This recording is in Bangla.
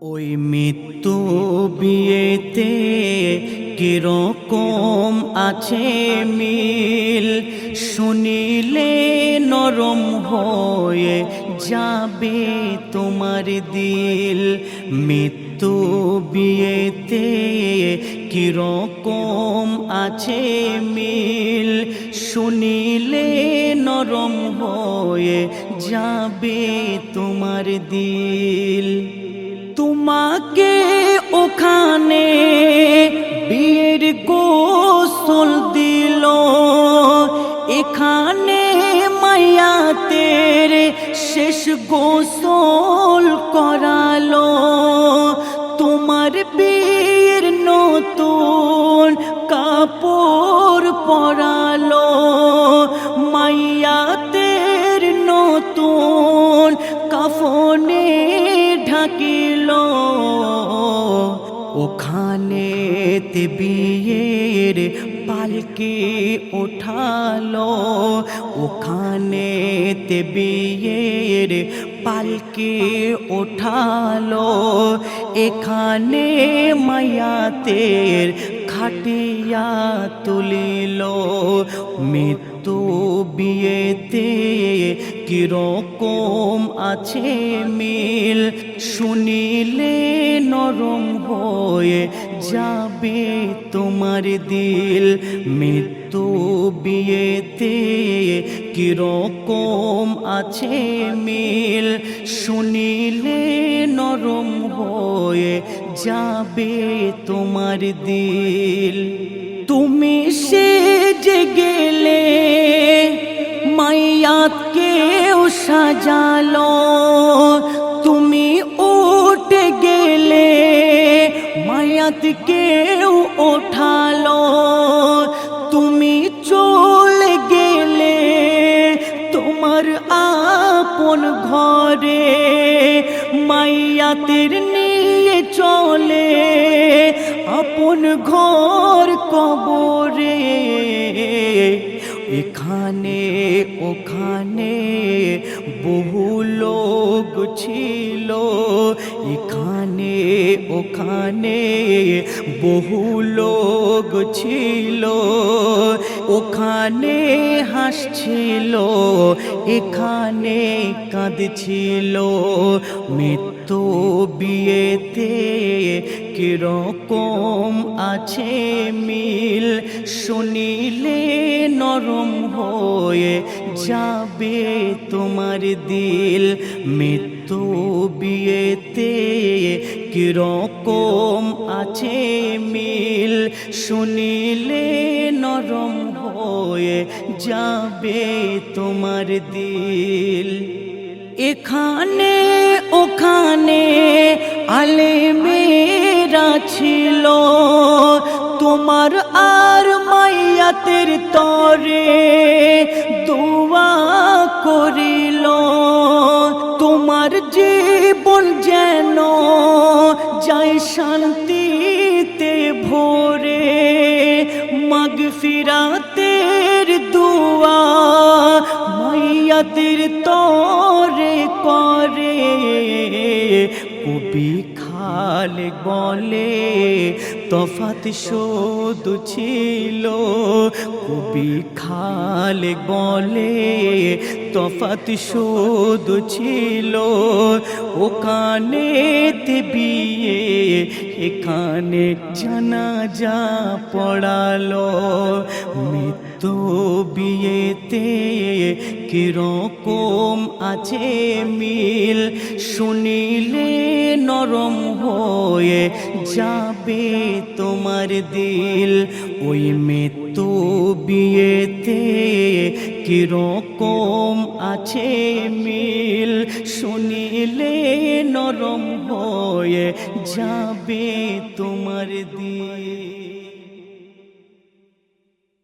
ওই মৃত্যু বিয়েতে কিরকম আছে মিল, শুনিলে নরম হয়ে যাবে তোমার দিল। মৃত্যু বিয়েতে কিরকম আছে মিল, শুনিলে নরম হয়ে যাবে তোমার দিল। তোমাকে ওখানে বিয়ের গোসল দিল, এখানে মায়াতের শেষ গোসল করালো। তোমার বিয়ের নতুন কাপড় পরালো, মায়াতের নতুন কাফনে ঢাকিল। ওখানে তে বিয়ের পালকি ওঠালো, ওখানে তে বিয়ের পালকি ওঠালো। এখানে মায়াতের খাটিয়া তুলিল। মৃত্যু বিয়েতে কিরকম আছে মিল, শুনিলে নরম হয়ে যাবে তোমার দিল। মৃত্যু বিয়েতে কিরকম আছে মিল, শুনিলে নরম হয়ে যাবে তোমার দিল। তুমি সেজে গেলে মায়াতকেও সাজালো, তুমি উঠে গেলে মায়াতকেও ওঠালো। তুমি চলে গেলে তোমার আপন ঘরে মায়াতের নিয়ে চলে আপন ঘর কবরে। এখানে ওখানে বহু লোক ছিল, এখানে ওখানে বহু লোক ছিল। ওখানে হাসছিল, এখানে কাঁদছিল। মৃত্যু বিয়েতে কিরকম আছে মিল, শুনিলে নরম হয়ে যাবে তোমার দিল। মৃত্যু বিয়েতে কিরকম আছে মিল, শুনিলে নরম হয়ে যাবে তোমার দিল। এখানে ওখানে আলেমেরা ছিল, তোমার আর মায়াতের তরে দোয়া করিল। তোমার জীবন যেন যায় শান্তিতে ভরে, মাগফিরাতের দোয়া মায়াতের তরে করে। কবি খালেক বলে তফাত শুধু ছিল, কবি খালেক বলে তফাত শুধু ছিল। ওখানে তে বিয়ে, এখানে জানাজা পড়ালো। মৃত্যু বিয়েতে কিরকম আছে মিল, শুনিলে নরম হয়ে যাবে তোমার দিল। ওই মৃত্যু বিয়েতে কিরকম আছে মিল, শুনিলে নরম হয়ে যাবে তোমার দিল।